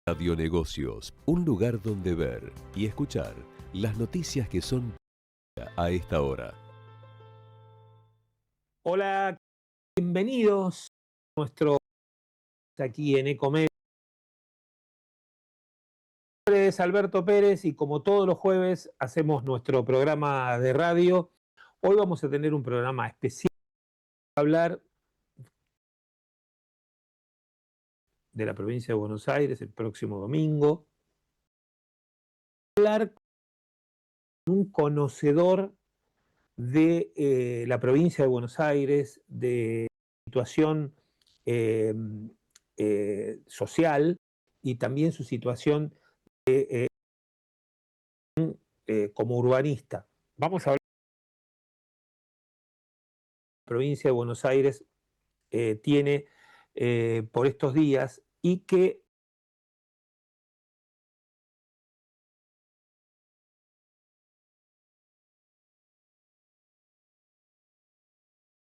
Radionegocios, un lugar donde ver y escuchar las noticias que son a esta hora. Hola, bienvenidos a nuestro aquí en Ecomedia. Mi nombre es Alberto Pérez y como todos los jueves hacemos nuestro programa de radio. Hoy vamos a tener un programa especial para hablar de la provincia de Buenos Aires el próximo domingo. Hablar con un conocedor de la provincia de Buenos Aires, de situación eh, social y también su situación como urbanista. Vamos a hablar de la provincia de Buenos Aires tiene por estos días y que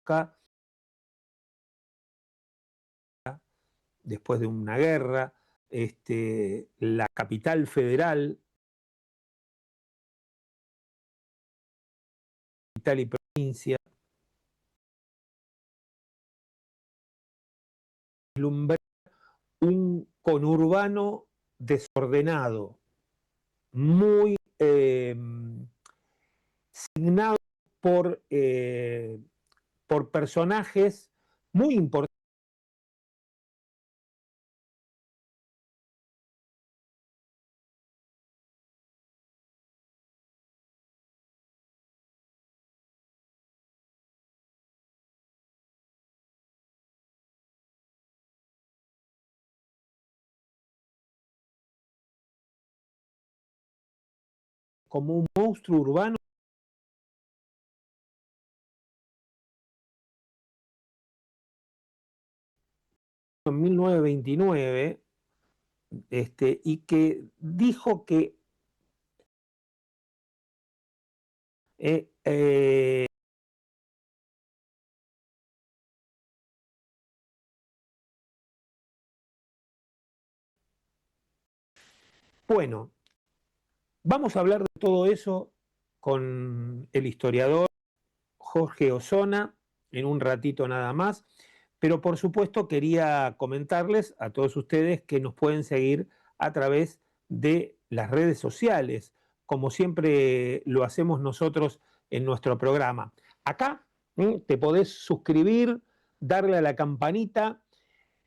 acá, después de una guerra, la capital federal, capital y provincia, vislumbrar un conurbano desordenado, muy signado por personajes muy importantes como un monstruo urbano. En 1929, y que dijo que eh, eh, bueno, vamos a hablar de todo eso con el historiador Jorge Osona en un ratito nada más, pero por supuesto quería comentarles a todos ustedes que nos pueden seguir a través de las redes sociales, como siempre lo hacemos nosotros en nuestro programa. Acá te podés suscribir, darle a la campanita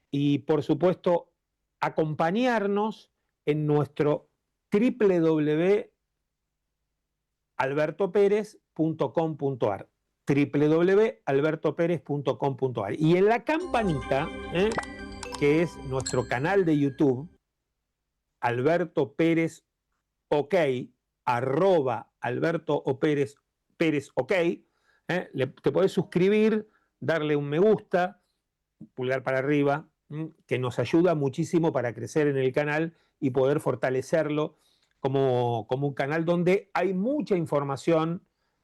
y por supuesto acompañarnos en nuestro www.albertoperez.com.ar www.albertoperez.com.ar y en la campanita, que es nuestro canal de YouTube, Alberto Pérez OK, @Alberto o Pérez, Pérez OK, te podés suscribir, darle un me gusta, pulgar para arriba, que nos ayuda muchísimo para crecer en el canal y poder fortalecerlo como un canal donde hay mucha información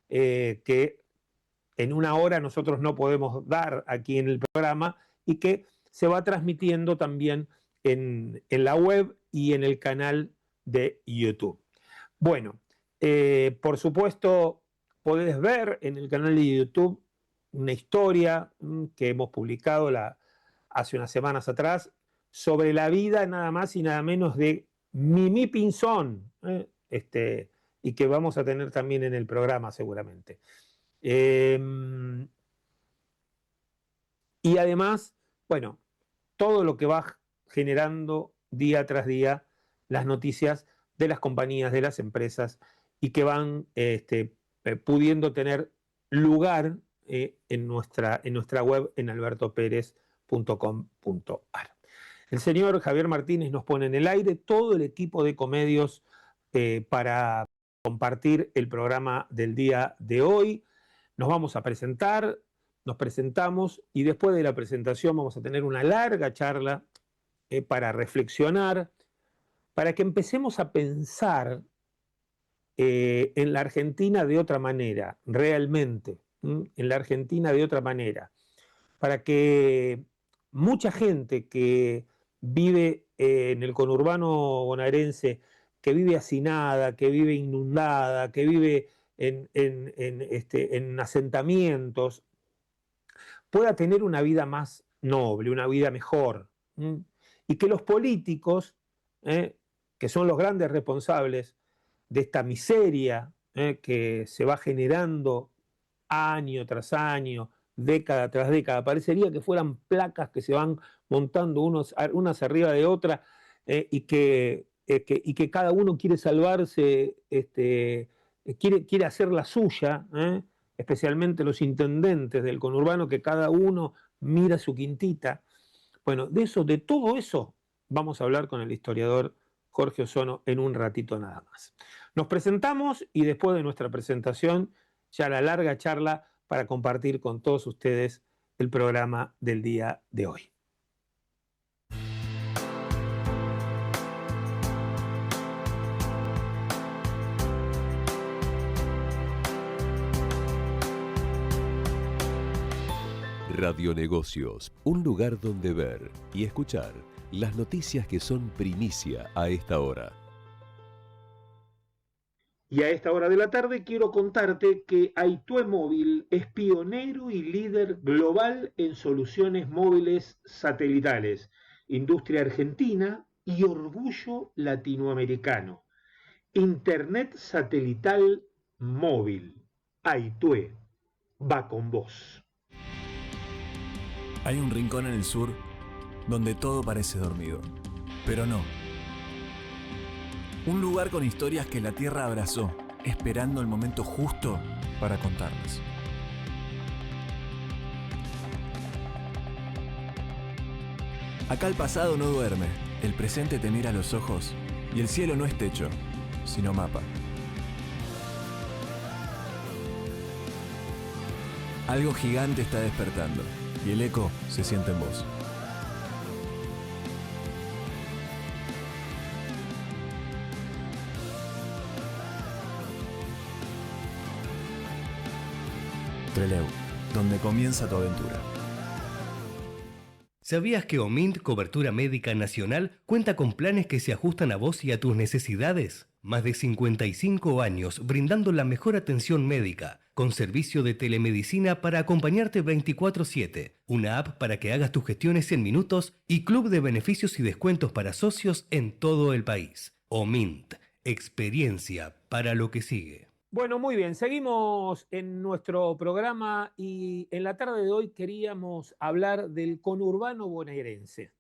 que en una hora nosotros no podemos dar aquí en el programa y que se va transmitiendo también en la web y en el canal de YouTube. Bueno, por supuesto, podés ver en el canal de YouTube una historia que hemos publicado hace unas semanas atrás sobre la vida nada más y nada menos de Mimí Pinzón, y que vamos a tener también en el programa seguramente. Y además, bueno, todo lo que va generando día tras día las noticias de las compañías, de las empresas y que van pudiendo tener lugar en nuestra web en albertoperez.com.ar. El señor Javier Martínez nos pone en el aire todo el equipo de Ecomedios para compartir el programa del día de hoy. Nos vamos a presentar, nos presentamos y después de la presentación vamos a tener una larga charla para reflexionar, para que empecemos a pensar en la Argentina de otra manera, realmente, en la Argentina de otra manera, para que mucha gente que vive en el conurbano bonaerense que vive hacinada, que vive inundada, que vive en asentamientos, pueda tener una vida más noble, una vida mejor. ¿M? Y que los políticos, que son los grandes responsables de esta miseria que se va generando año tras año, década tras década, parecería que fueran placas que se van montando unas arriba de otras y que cada uno quiere salvarse, quiere hacer la suya, especialmente los intendentes del conurbano, que cada uno mira su quintita. Bueno, de todo eso, vamos a hablar con el historiador Jorge Ozono en un ratito nada más. Nos presentamos y después de nuestra presentación, ya la larga charla para compartir con todos ustedes el programa del día de hoy. Radionegocios, un lugar donde ver y escuchar las noticias que son primicia a esta hora. Y a esta hora de la tarde quiero contarte que Aitue Móvil es pionero y líder global en soluciones móviles satelitales, industria argentina y orgullo latinoamericano. Internet satelital móvil. Aitue va con vos. Hay un rincón en el sur donde todo parece dormido, pero no. Un lugar con historias que la tierra abrazó, esperando el momento justo para contarlas. Acá el pasado no duerme, el presente te mira a los ojos y el cielo no es techo, sino mapa. Algo gigante está despertando y el eco se siente en vos. Trelew, donde comienza tu aventura. ¿Sabías que OMINT Cobertura Médica Nacional cuenta con planes que se ajustan a vos y a tus necesidades? Más de 55 años brindando la mejor atención médica, con servicio de telemedicina para acompañarte 24/7, una app para que hagas tus gestiones en minutos y club de beneficios y descuentos para socios en todo el país. OMINT, experiencia para lo que sigue. Bueno, muy bien, seguimos en nuestro programa y en la tarde de hoy queríamos hablar del conurbano bonaerense.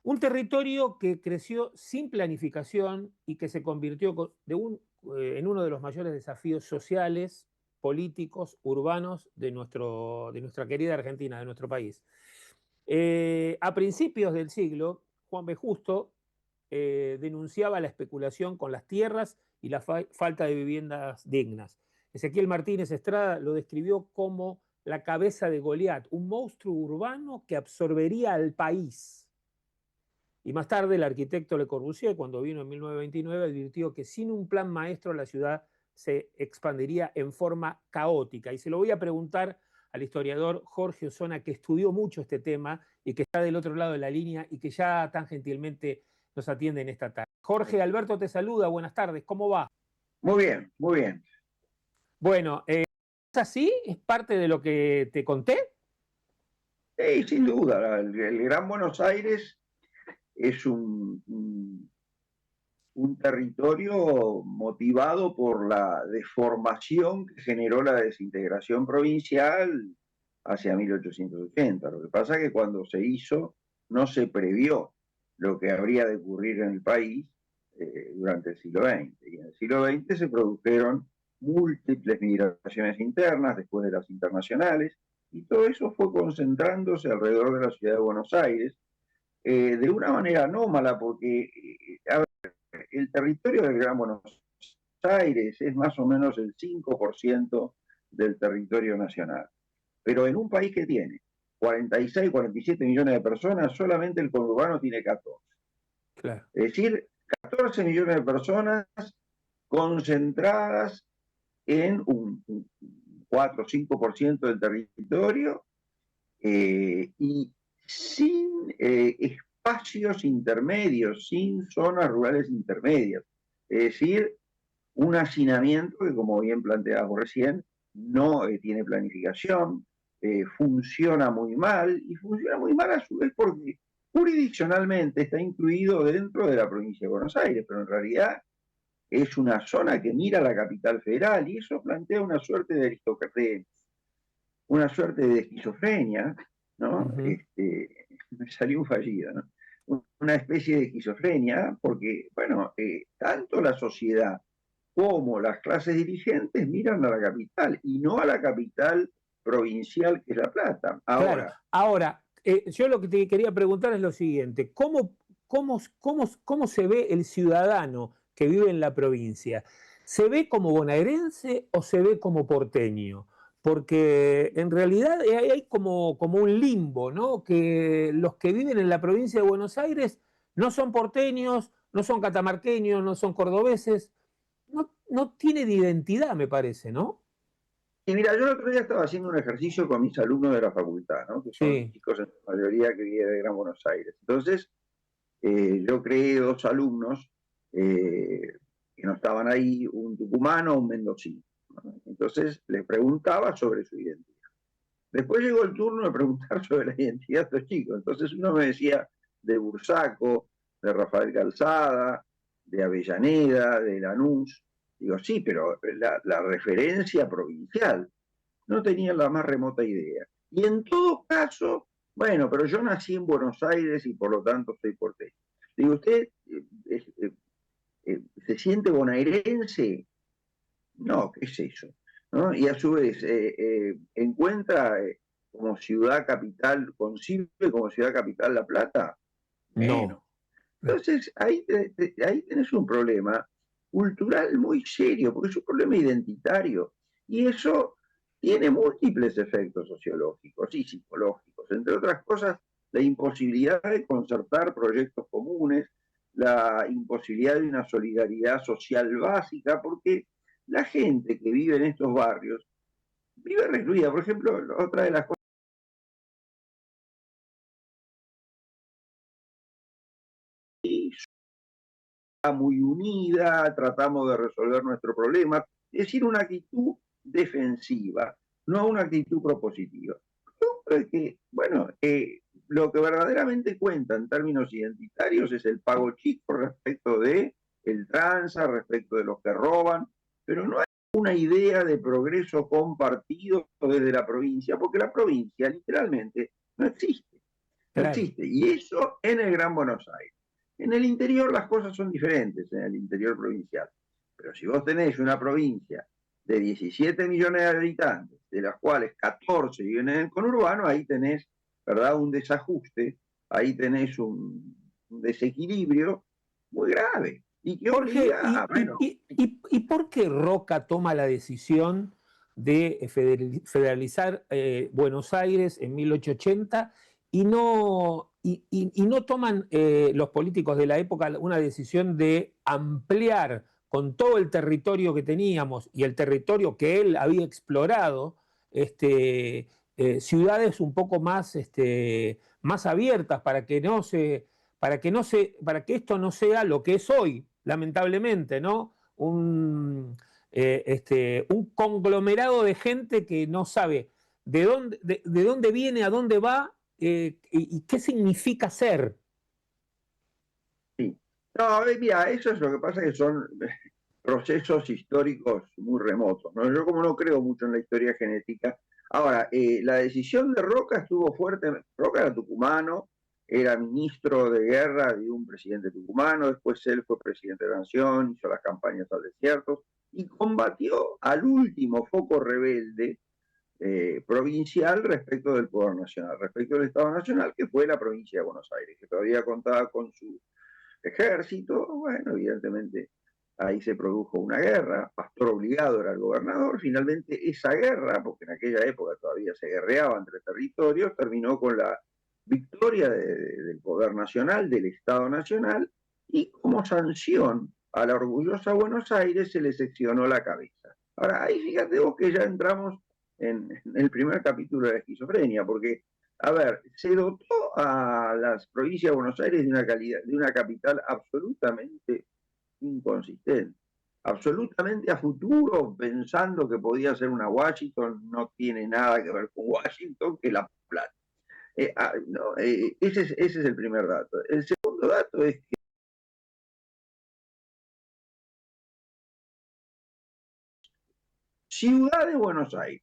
Un territorio que creció sin planificación y que se convirtió en uno de los mayores desafíos sociales, políticos, urbanos de nuestra querida Argentina, de nuestro país. A principios del siglo, Juan B. Justo denunciaba la especulación con las tierras y la falta de viviendas dignas. Ezequiel Martínez Estrada lo describió como la cabeza de Goliat, un monstruo urbano que absorbería al país. Y más tarde el arquitecto Le Corbusier, cuando vino en 1929, advirtió que sin un plan maestro la ciudad se expandiría en forma caótica. Y se lo voy a preguntar al historiador Jorge Ozono, que estudió mucho este tema y que está del otro lado de la línea y que ya tan gentilmente nos atiende en esta tarde. Jorge, Alberto te saluda, buenas tardes, ¿cómo va? Muy bien, muy bien. Bueno, ¿es así? ¿Es parte de lo que te conté? Sin duda, el Gran Buenos Aires es un territorio motivado por la deformación que generó la desintegración provincial hacia 1880. Lo que pasa es que cuando se hizo no se previó lo que habría de ocurrir en el país durante el siglo XX. Y en el siglo XX se produjeron múltiples migraciones internas después de las internacionales, y todo eso fue concentrándose alrededor de la ciudad de Buenos Aires, de una manera anómala, porque el territorio del Gran Buenos Aires es más o menos el 5% del territorio nacional. Pero en un país que tiene 46, 47 millones de personas, solamente el conurbano tiene 14. Claro. Es decir, 14 millones de personas concentradas en un 4 o 5% del territorio y sin espacios intermedios, sin zonas rurales intermedias. Es decir, un hacinamiento que, como bien planteábamos recién, no tiene planificación, funciona muy mal, y funciona muy mal a su vez porque jurisdiccionalmente está incluido dentro de la provincia de Buenos Aires, pero en realidad es una zona que mira a la capital federal, y eso plantea una suerte de aristocracia, una suerte de esquizofrenia, ¿no? Me salió un fallido, ¿no? Una especie de esquizofrenia, porque, bueno, tanto la sociedad como las clases dirigentes miran a la capital y no a la capital provincial que es La Plata. Claro. Ahora, yo lo que te quería preguntar es lo siguiente: ¿cómo se ve el ciudadano que vive en la provincia? ¿Se ve como bonaerense o se ve como porteño? Porque en realidad hay como un limbo, ¿no? Que los que viven en la provincia de Buenos Aires no son porteños, no son catamarqueños, no son cordobeses, no tienen identidad, me parece, ¿no? Y mira, yo el otro día estaba haciendo un ejercicio con mis alumnos de la facultad, ¿no? Que son Sí. chicos en su mayoría que vienen de Gran Buenos Aires. Entonces, yo creé 2 alumnos que no estaban ahí, un tucumano, un mendocino, ¿no? Entonces les preguntaba sobre su identidad. Después llegó el turno de preguntar sobre la identidad de estos chicos. Entonces uno me decía de Bursaco, de Rafael Calzada, de Avellaneda, de Lanús. Digo, sí, pero la referencia provincial no tenían la más remota idea. Y en todo caso, bueno, pero yo nací en Buenos Aires y por lo tanto soy porteño. Digo, ¿usted se siente bonaerense? No, ¿qué es eso? ¿No? Y a su vez, encuentra como ciudad capital, concibe como ciudad capital La Plata, menos. No. Entonces, ahí tenés un problema cultural muy serio, porque es un problema identitario. Y eso tiene múltiples efectos sociológicos y psicológicos. Entre otras cosas, la imposibilidad de concertar proyectos comunes, la imposibilidad de una solidaridad social básica, porque la gente que vive en estos barrios vive recluida. Por ejemplo, otra de las cosas muy unida, tratamos de resolver nuestro problema, es decir, una actitud defensiva, no una actitud propositiva. Yo creo que, bueno, lo que verdaderamente cuenta en términos identitarios es el pago chico respecto de el tranza, respecto de los que roban, pero no hay una idea de progreso compartido desde la provincia, porque la provincia literalmente no existe, no Claro. existe, y eso en el Gran Buenos Aires. En el interior las cosas son diferentes, en el interior provincial. Pero si vos tenés una provincia de 17 millones de habitantes, de las cuales 14 viven en el conurbano, ahí tenés, ¿verdad?, un desajuste, ahí tenés un desequilibrio muy grave. Y que obliga a, bueno, ¿Y por qué Roca toma la decisión de federalizar Buenos Aires en 1880 y no toman los políticos de la época una decisión de ampliar con todo el territorio que teníamos y el territorio que él había explorado, ciudades un poco más, más abiertas para que esto no sea lo que es hoy, lamentablemente, ¿no? Un conglomerado de gente que no sabe de dónde viene, a dónde va, y qué significa ser. sí. No, mira, eso es lo que pasa, que son procesos históricos muy remotos, ¿no? Yo como no creo mucho en la historia genética. Ahora, la decisión de Roca estuvo fuerte. Roca era tucumano, era ministro de guerra de un presidente tucumano, después él fue presidente de la Nación, hizo las campañas al desierto y combatió al último foco rebelde provincial respecto del poder nacional, respecto del Estado Nacional, que fue la provincia de Buenos Aires, que todavía contaba con su ejército. Bueno, evidentemente ahí se produjo una guerra, Pastor Obligado era el gobernador. Finalmente esa guerra, porque en aquella época todavía se guerreaba entre territorios, terminó con la victoria del poder nacional, del Estado Nacional, y como sanción a la orgullosa Buenos Aires se le seccionó la cabeza. Ahora, ahí fíjate vos que ya entramos en el primer capítulo de la esquizofrenia, porque A ver, se dotó a las provincias de Buenos Aires de una capital absolutamente inconsistente, absolutamente a futuro, pensando que podía ser una Washington. No tiene nada que ver con Washington, que La Plata. No, ese es el primer dato. El segundo dato es que Ciudad de Buenos Aires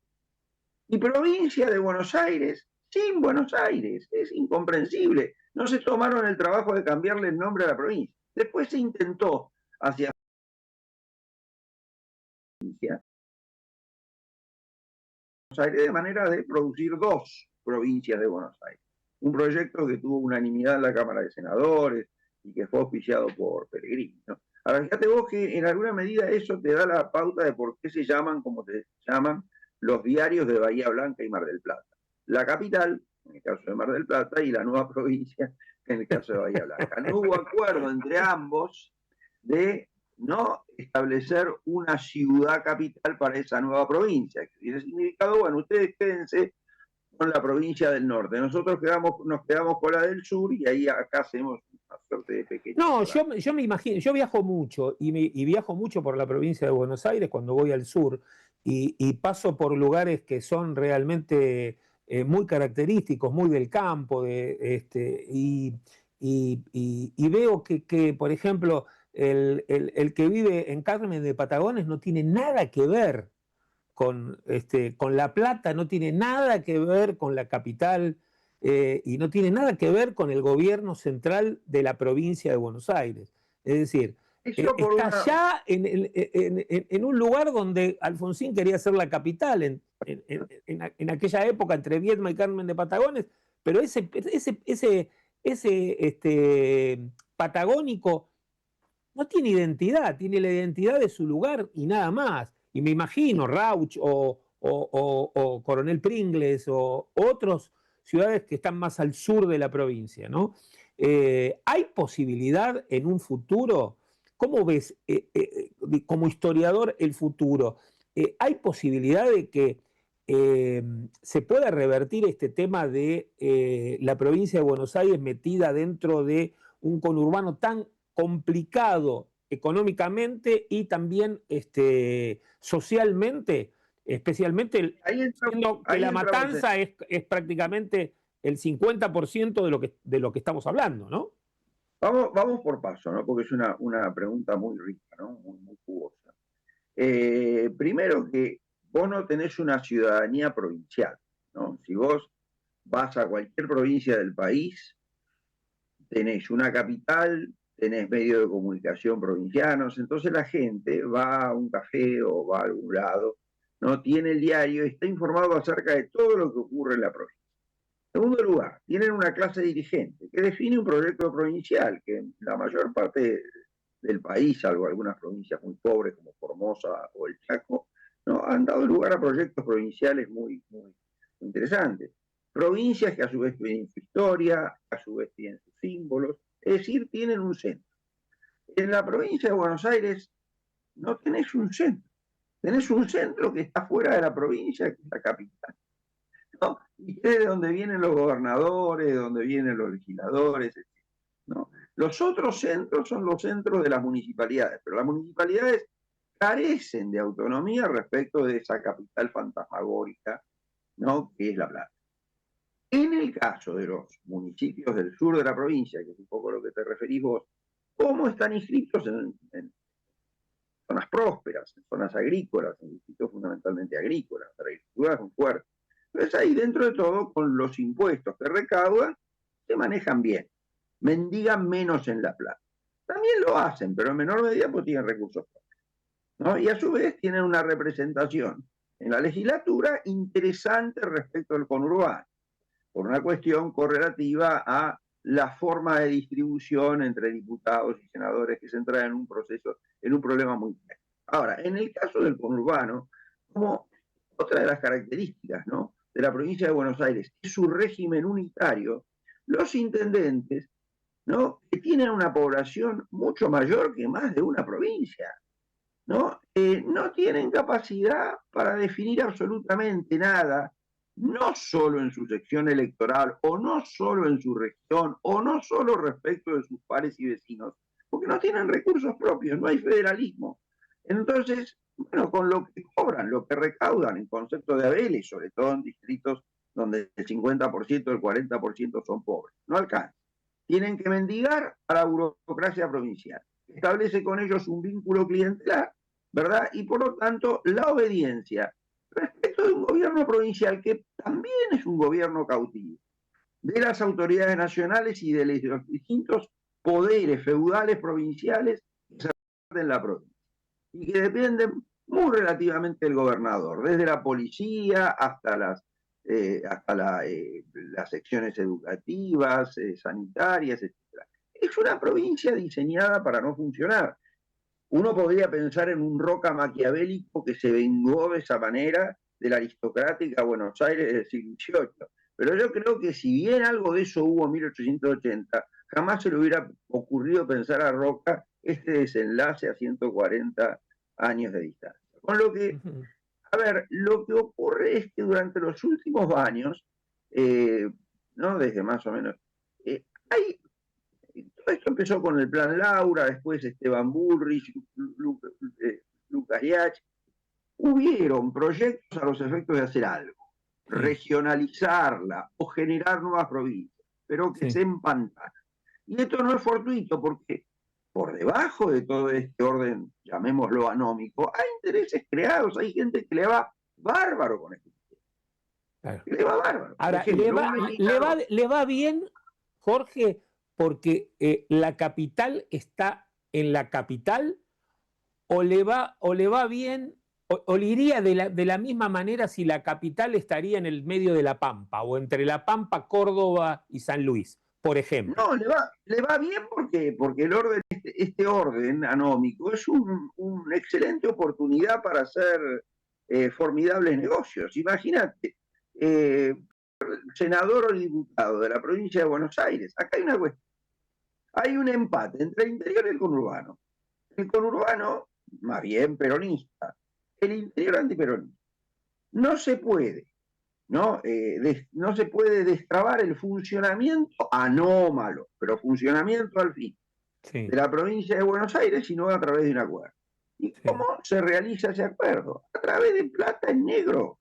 y provincia de Buenos Aires sin Buenos Aires. Es incomprensible. No se tomaron el trabajo de cambiarle el nombre a la provincia. Después se intentó hacia Buenos Aires de manera de producir dos provincias de Buenos Aires. Un proyecto que tuvo unanimidad en la Cámara de Senadores y que fue auspiciado por Pellegrini, ¿no? Ahora, fíjate vos que en alguna medida eso te da la pauta de por qué se llaman como se llaman los diarios de Bahía Blanca y Mar del Plata. La capital, en el caso de Mar del Plata, y la nueva provincia, en el caso de Bahía Blanca. No hubo acuerdo entre ambos de no establecer una ciudad capital para esa nueva provincia, que tiene significado, bueno, ustedes quédense con la provincia del norte, nosotros nos quedamos con la del sur y ahí acá hacemos una suerte de pequeño. No, yo me imagino, yo viajo mucho y viajo mucho por la provincia de Buenos Aires cuando voy al sur y paso por lugares que son realmente muy característicos, muy del campo, y veo que, por ejemplo, el que vive en Carmen de Patagones no tiene nada que ver con La Plata, no tiene nada que ver con la capital y no tiene nada que ver con el gobierno central de la provincia de Buenos Aires. Es decir, está allá en un lugar donde Alfonsín quería ser la capital, en aquella época, entre Viedma y Carmen de Patagones, pero ese patagónico no tiene identidad, tiene la identidad de su lugar y nada más. Y me imagino Rauch o Coronel Pringles o otras ciudades que están más al sur de la provincia, ¿no? ¿Hay posibilidad en un futuro? ¿Cómo ves como historiador el futuro? ¿Hay posibilidad de que se pueda revertir este tema de la provincia de Buenos Aires metida dentro de un conurbano tan complicado económicamente y también socialmente, especialmente siendo que La Matanza es prácticamente el 50% de lo que estamos hablando, ¿no? Vamos por paso, ¿no? Porque es una pregunta muy rica, ¿no? Muy jugosa. Primero que vos no tenés una ciudadanía provincial, ¿no? Si vos vas a cualquier provincia del país, tenés una capital, tenés medios de comunicación provincianos, entonces la gente va a un café o va a algún lado, no tiene el diario, está informado acerca de todo lo que ocurre en la provincia. En segundo lugar, tienen una clase dirigente que define un proyecto provincial que en la mayor parte del país, salvo algunas provincias muy pobres como Formosa o el Chaco, ¿no? Han dado lugar a proyectos provinciales muy interesantes. Provincias que a su vez tienen su historia, a su vez tienen sus símbolos, es decir, tienen un centro. En la provincia de Buenos Aires no tenés un centro, tenés un centro que está fuera de la provincia, que es la capital, ¿no? Y es de donde vienen los gobernadores, de donde vienen los legisladores, etc., ¿no? Los otros centros son los centros de las municipalidades, pero las municipalidades carecen de autonomía respecto de esa capital fantasmagórica, ¿no? Que es La Plata. En el caso de los municipios del sur de la provincia, que es un poco lo que te referís vos, ¿cómo están inscritos en zonas prósperas, en zonas agrícolas, en distritos fundamentalmente agrícolas? La agricultura es muy fuerte. Entonces ahí, dentro de todo, con los impuestos que recaudan, se manejan bien. Mendigan menos en La Plata. También lo hacen, pero en menor medida porque tienen recursos propios, ¿no? Y a su vez tienen una representación en la legislatura interesante respecto al conurbano, por una cuestión correlativa a la forma de distribución entre diputados y senadores que se entra en un proceso, en un problema muy claro. Ahora, en el caso del conurbano, como otra de las características, ¿no?, de la provincia de Buenos Aires es su régimen unitario, los intendentes, ¿no?, que tienen una población mucho mayor que más de una provincia, ¿no? No tienen capacidad para definir absolutamente nada no solo en su sección electoral, o no solo en su región, o no solo respecto de sus pares y vecinos, porque no tienen recursos propios, no hay federalismo. Entonces, bueno, con lo que cobran, lo que recaudan en concepto de haberes, sobre todo en distritos donde el 50%, el 40% son pobres, no alcanza. Tienen que mendigar a la burocracia provincial. Establece con ellos un vínculo clientelar, ¿verdad? Y por lo tanto, la obediencia respecto de un gobierno provincial que también es un gobierno cautivo, de las autoridades nacionales y de los distintos poderes feudales provinciales que se reparten en la provincia y que dependen muy relativamente del gobernador, desde la policía hasta las secciones educativas, sanitarias, etc. Es una provincia diseñada para no funcionar. Uno podría pensar en un Roca maquiavélico que se vengó de esa manera de la aristocrática Buenos Aires del siglo XVIII. Pero yo creo que si bien algo de eso hubo en 1880, jamás se le hubiera ocurrido pensar a Roca este desenlace a 140 años de distancia. Con lo que, a ver, lo que ocurre es que durante los últimos años, ¿no? Desde más o menos, todo esto empezó con el Plan Laura, después Esteban Bullrich, Lucas Liach. Hubieron proyectos a los efectos de hacer algo, regionalizarla o generar nuevas provincias, pero que se empantanan. Y esto no es fortuito porque por debajo de todo este orden, llamémoslo anómico, hay intereses creados, hay gente que le va bárbaro con esto. Claro. Le va bárbaro. Ahora, ejemplo, le va bien, Jorge, porque la capital está en la capital, o le va bien, o le iría de la misma manera si la capital estaría en el medio de la Pampa, o entre la Pampa, Córdoba y San Luis, por ejemplo. No, le va bien porque el orden, este orden anómico es una excelente oportunidad para hacer formidables negocios. Imagínate, senador o diputado de la provincia de Buenos Aires, acá hay una cuestión. Hay un empate entre el interior y el conurbano. El conurbano, más bien peronista, el interior antiperonista. No se puede, ¿no? No se puede destrabar el funcionamiento anómalo, pero funcionamiento al fin, de la provincia de Buenos Aires, sino a través de un acuerdo. ¿Y cómo se realiza ese acuerdo? A través de plata en negro.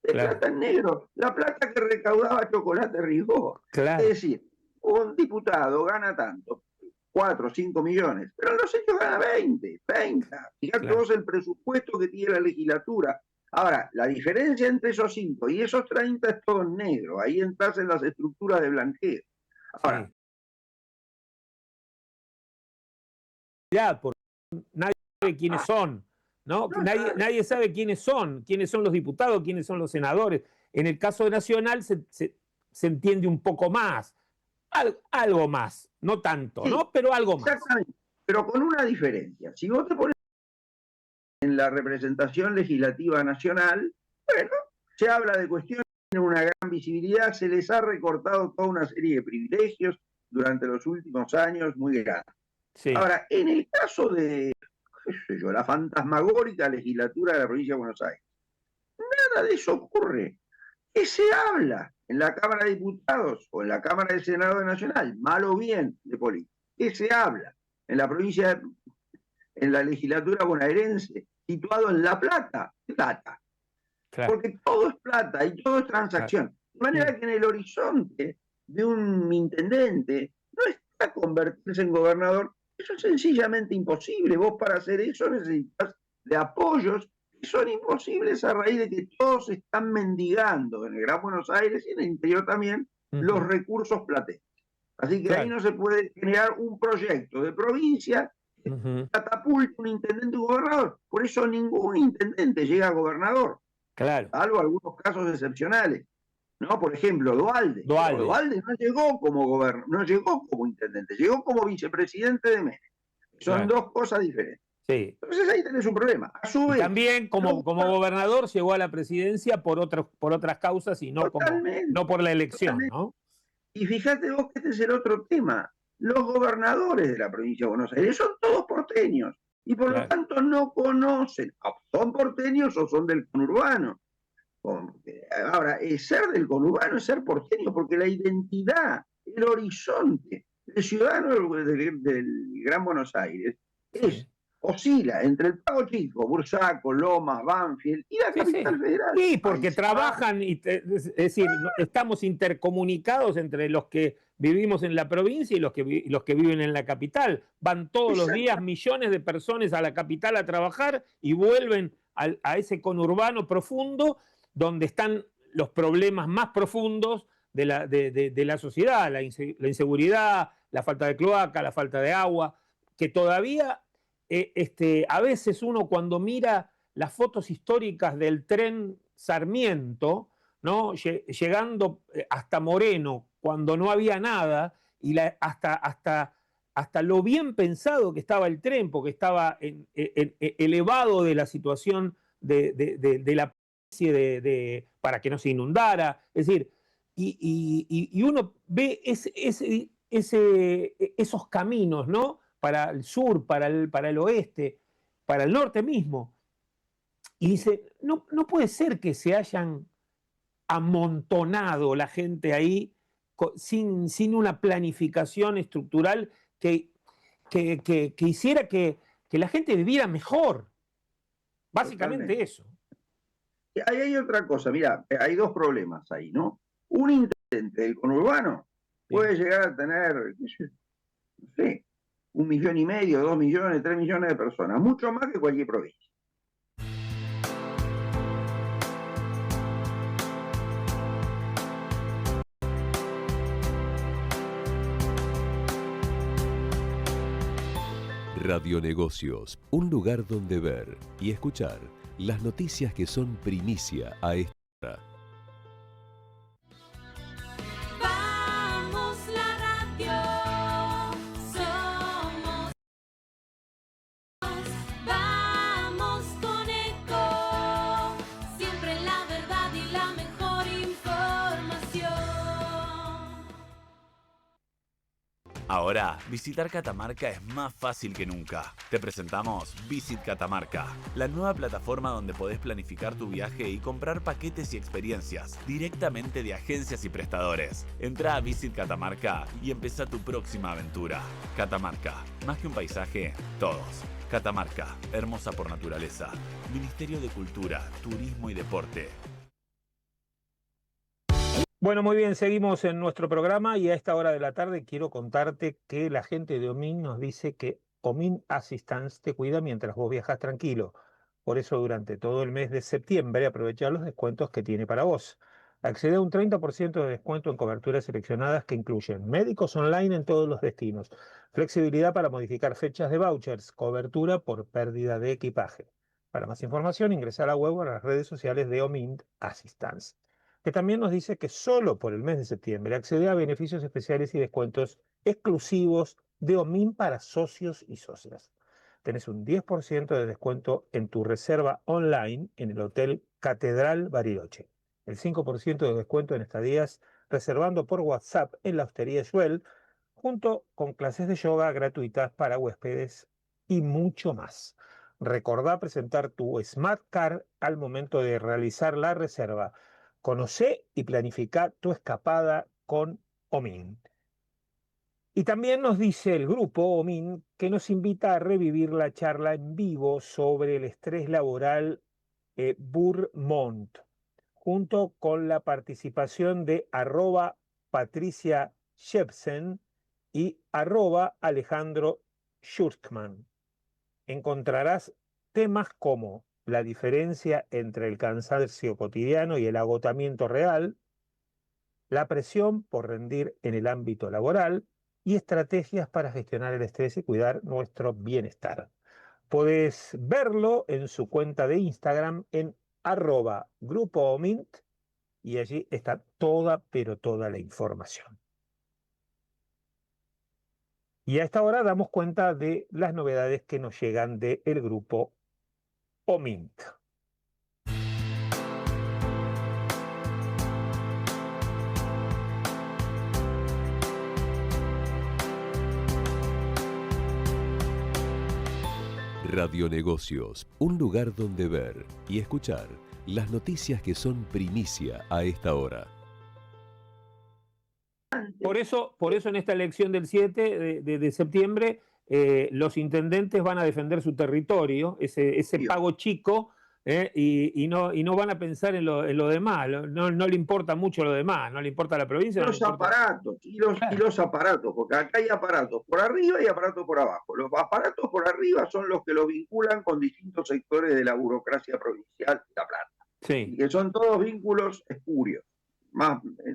Plata en negro. La plata que recaudaba Chocolate Rigó. Claro. Es decir, un diputado gana tanto, 4 o 5 millones, pero en los hechos gana 20, 30. Fíjate vos el presupuesto que tiene la legislatura. Ahora, la diferencia entre esos 5 y esos 30 es todo en negro. Ahí entras en las estructuras de blanqueo. Ahora, porque nadie sabe quiénes son, ¿no? Nadie sabe quiénes son los diputados, quiénes son los senadores. En el caso nacional se entiende un poco más. Algo más, no tanto, sí, ¿no? Pero algo más. Exactamente, pero con una diferencia. Si vos te pones en la representación legislativa nacional, bueno, se habla de cuestiones que tienen una gran visibilidad, se les ha recortado toda una serie de privilegios durante los últimos años muy grandes. Sí. Ahora, en el caso de, qué sé yo, la fantasmagórica legislatura de la provincia de Buenos Aires, nada de eso ocurre. ¿Qué se habla en la Cámara de Diputados o en la Cámara del Senado Nacional, mal o bien, de política? ¿Qué se habla en la provincia, en la legislatura bonaerense, situado en La Plata? Plata. Claro. Porque todo es plata y todo es transacción. De manera que en el horizonte de un intendente no está convertirse en gobernador. Eso es sencillamente imposible. Vos para hacer eso necesitas de apoyos que son imposibles a raíz de que todos están mendigando en el Gran Buenos Aires y en el interior también los recursos platenses. Así que ahí no se puede generar un proyecto de provincia que catapulte un intendente y un gobernador. Por eso ningún intendente llega a gobernador. Claro. Salvo algunos casos excepcionales. ¿No? Por ejemplo, Duhalde. Duhalde no llegó como no llegó como intendente, llegó como vicepresidente de Menem. Son dos cosas diferentes. Sí. Entonces ahí tenés un problema. A su vez, también como gobernador llegó a la presidencia por otras causas y no por la elección, ¿no? Y fíjate vos que este es el otro tema. Los gobernadores de la provincia de Buenos Aires son todos porteños y por lo tanto no conocen, son porteños o son del conurbano. Ahora, ser del conurbano es ser porteño, porque la identidad, el horizonte del ciudadano del Gran Buenos Aires oscila entre el Pago Chico, Bursaco, Lomas, Banfield y la Capital Federal. Sí, porque trabajan, es decir, estamos intercomunicados entre los que vivimos en la provincia y los que viven en la capital. Van todos los días millones de personas a la capital a trabajar y vuelven a ese conurbano profundo donde están los problemas más profundos de la sociedad, la inseguridad, la falta de cloaca, la falta de agua, que todavía a veces uno cuando mira las fotos históricas del tren Sarmiento, ¿no? Llegando hasta Moreno, cuando no había nada, y hasta lo bien pensado que estaba el tren, porque estaba elevado de la situación de la para que no se inundara. Es decir, y uno ve esos caminos, ¿no? Para el sur, para el oeste, para el norte mismo. Y dice, no puede ser que se hayan amontonado la gente ahí sin una planificación estructural que hiciera que la gente viviera mejor. Básicamente Totalmente. Eso. Ahí hay otra cosa, mira, hay dos problemas ahí, ¿no? Un intendente del conurbano puede llegar a tener, no sé, 1,5 millones, 2 millones, 3 millones de personas, mucho más que cualquier provincia. Radionegocios, un lugar donde ver y escuchar las noticias que son primicia a esta hora. Vamos la radio, somos, vamos con Eco, siempre la verdad y la mejor información. Ahora, visitar Catamarca es más fácil que nunca. Te presentamos Visit Catamarca, la nueva plataforma donde podés planificar tu viaje y comprar paquetes y experiencias directamente de agencias y prestadores. Entrá a Visit Catamarca y empezá tu próxima aventura. Catamarca, más que un paisaje, todos. Catamarca, hermosa por naturaleza. Ministerio de Cultura, Turismo y Deporte. Bueno, muy bien, seguimos en nuestro programa y a esta hora de la tarde quiero contarte que la gente de Omin nos dice que Omin Assistance te cuida mientras vos viajas tranquilo. Por eso durante todo el mes de septiembre aprovecha los descuentos que tiene para vos. Accede a un 30% de descuento en coberturas seleccionadas que incluyen médicos online en todos los destinos, flexibilidad para modificar fechas de vouchers, cobertura por pérdida de equipaje. Para más información ingresa a la web o a las redes sociales de Omin Assistance, que también nos dice que solo por el mes de septiembre accede a beneficios especiales y descuentos exclusivos de Omin para socios y socias. Tenés un 10% de descuento en tu reserva online en el Hotel Catedral Bariloche, el 5% de descuento en estadías reservando por WhatsApp en la Hostería Swell, junto con clases de yoga gratuitas para huéspedes y mucho más. Recordá presentar tu Smart Card al momento de realizar la reserva. Conocé y planifica tu escapada con Omin. Y también nos dice el grupo Omin que nos invita a revivir la charla en vivo sobre el estrés laboral Burmont, junto con la participación de @Patricia Shepsen y @Alejandro Schurkman. Encontrarás temas como la diferencia entre el cansancio cotidiano y el agotamiento real, la presión por rendir en el ámbito laboral y estrategias para gestionar el estrés y cuidar nuestro bienestar. Podés verlo en su cuenta de Instagram en @grupoomint y allí está toda, pero toda la información. Y a esta hora damos cuenta de las novedades que nos llegan del grupo Omint. Radionegocios, un lugar donde ver y escuchar Las noticias que son primicia a esta hora. Por eso en esta elección del 7 de septiembre, los intendentes van a defender su territorio, ese pago chico, y no van a pensar en lo demás, no le importa mucho lo demás, no le importa la provincia. Los aparatos, y los aparatos, porque acá hay aparatos por arriba y aparatos por abajo. Los aparatos por arriba son los que los vinculan con distintos sectores de la burocracia provincial de La Plata. Sí. Y que son todos vínculos espurios,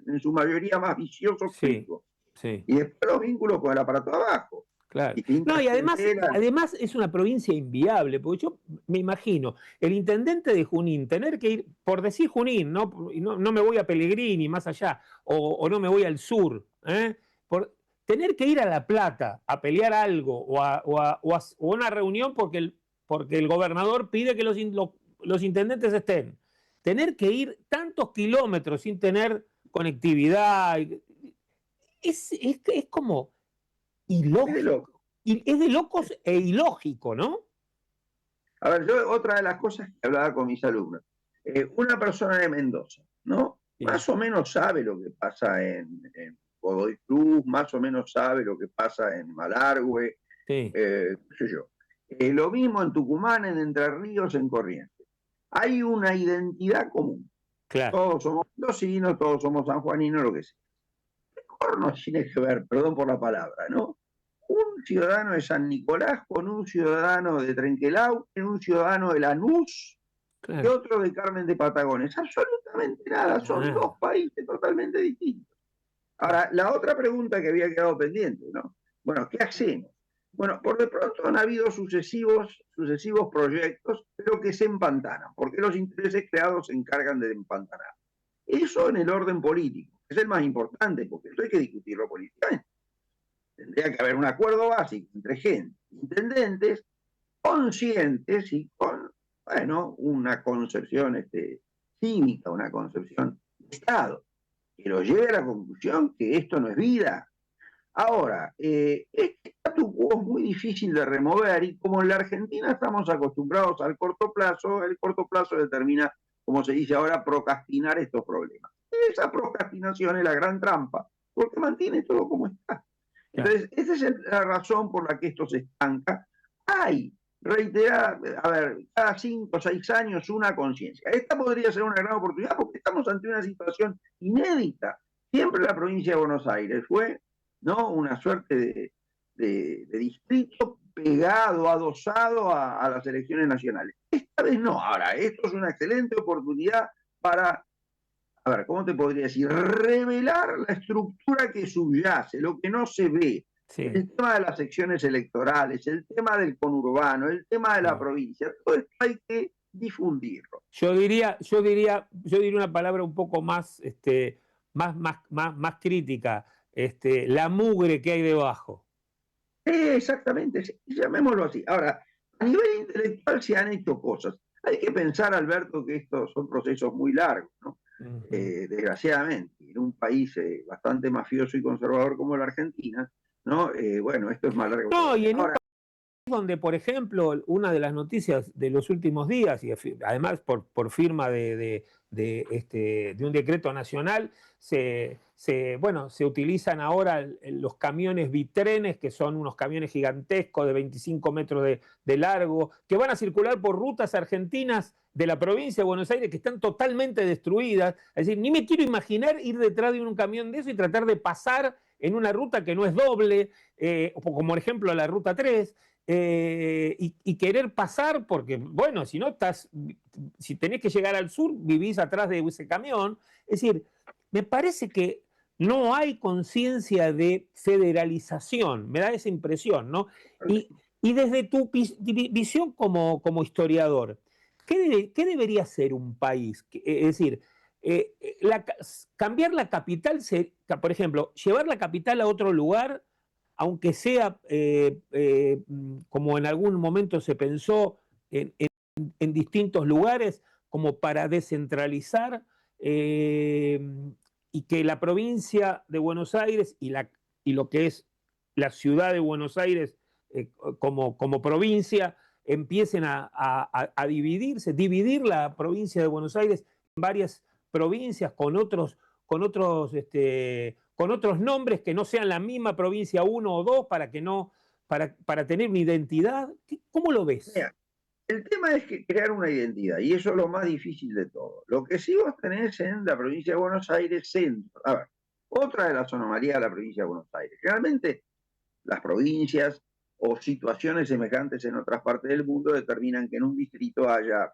en su mayoría más viciosos que ricos. Sí. Y después los vínculos con el aparato abajo. Claro. No, y además es una provincia inviable, porque yo me imagino el intendente de Junín tener que ir, por decir Junín, no me voy a Pellegrini más allá, o no me voy al sur, por tener que ir a La Plata a pelear algo o a una reunión porque el gobernador pide que los intendentes estén. Tener que ir tantos kilómetros sin tener conectividad, es como ilógico. Es de locos e ilógico, ¿no? A ver, yo otra de las cosas que hablaba con mis alumnos, una persona de Mendoza, ¿no? Sí. Más o menos sabe lo que pasa en Godoy Cruz, más o menos sabe lo que pasa en Malargüe, sí. Qué sé yo. Lo mismo en Tucumán, en Entre Ríos, en Corrientes. Hay una identidad común. Claro. Todos somos mendocinos, todos somos sanjuaninos, lo que sea. Mejor no tiene que ver, perdón por la palabra, ¿no? Un ciudadano de San Nicolás con un ciudadano de Trenquelau, un ciudadano de Lanús, claro, y otro de Carmen de Patagones. Absolutamente nada, son dos países totalmente distintos. Ahora, la otra pregunta que había quedado pendiente, ¿no? Bueno, ¿qué hacemos? Bueno, por de pronto han habido sucesivos proyectos, pero que se empantanan, porque los intereses creados se encargan de empantanar. Eso en el orden político, es el más importante, porque eso hay que discutirlo políticamente. Tendría que haber un acuerdo básico entre gente, intendentes, conscientes y con, bueno, una concepción cívica, una concepción de Estado, que lo lleve a la conclusión que esto no es vida. Ahora, este statu quo es muy difícil de remover y como en la Argentina estamos acostumbrados al corto plazo, el corto plazo determina, como se dice ahora, procrastinar estos problemas. Esa procrastinación es la gran trampa, porque mantiene todo como está. Entonces, esa es la razón por la que esto se estanca. Hay, reiterada, a ver, cada 5 o 6 años una conciencia. Esta podría ser una gran oportunidad porque estamos ante una situación inédita. Siempre la provincia de Buenos Aires fue, ¿no?, una suerte de distrito pegado, adosado a las elecciones nacionales. Esta vez no. Ahora, esto es una excelente oportunidad para, a ver, ¿cómo te podría decir? Revelar la estructura que subyace, lo que no se ve. Sí. El tema de las secciones electorales, el tema del conurbano, el tema de la provincia, todo esto hay que difundirlo. Yo diría una palabra un poco más crítica, la mugre que hay debajo. Exactamente, sí, llamémoslo así. Ahora, a nivel intelectual se han hecho cosas. Hay que pensar, Alberto, que estos son procesos muy largos, ¿no? Desgraciadamente, en un país bastante mafioso y conservador como la Argentina, ¿no? Bueno, esto es más largo. No, y en un país donde, por ejemplo, una de las noticias de los últimos días, y además por firma de un decreto nacional, se utilizan ahora los camiones bitrenes, que son unos camiones gigantescos de 25 metros de largo, que van a circular por rutas argentinas de la provincia de Buenos Aires que están totalmente destruidas. Es decir, ni me quiero imaginar ir detrás de un camión de eso y tratar de pasar en una ruta que no es doble, como por ejemplo la ruta 3, y querer pasar, porque bueno, si tenés que llegar al sur, vivís atrás de ese camión. Es decir, me parece que no hay conciencia de federalización, me da esa impresión, ¿no? Y desde tu visión como historiador, ¿qué debería ser un país? Es decir, cambiar la capital, por ejemplo, llevar la capital a otro lugar, aunque sea como en algún momento se pensó en distintos lugares, como para descentralizar, y que la provincia de Buenos Aires y lo que es la ciudad de Buenos Aires como provincia empiecen a dividirse, dividir la provincia de Buenos Aires en varias provincias con otros nombres que no sean la misma provincia 1 o 2 para que no, para tener una identidad. ¿Cómo lo ves? Mira, el tema es que crear una identidad, y eso es lo más difícil de todo. Lo que sí vos tenés en la provincia de Buenos Aires, centro. A ver, otra de las anomalías de la provincia de Buenos Aires. Realmente las provincias o situaciones semejantes en otras partes del mundo determinan que en un distrito haya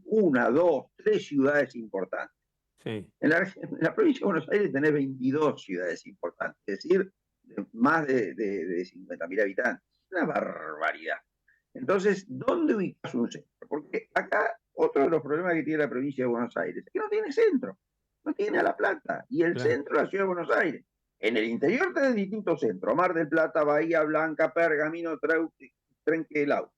una, dos, tres ciudades importantes. Sí. En la provincia de Buenos Aires tenés 22 ciudades importantes, es decir, más de 50.000 habitantes. Una barbaridad. Entonces, ¿dónde ubicas un centro? Porque acá otro de los problemas que tiene la provincia de Buenos Aires es que no tiene centro, no tiene a La Plata, y el Claro. centro de la ciudad de Buenos Aires. En el interior tenés distintos centros: Mar del Plata, Bahía Blanca, Pergamino, Trenquelau.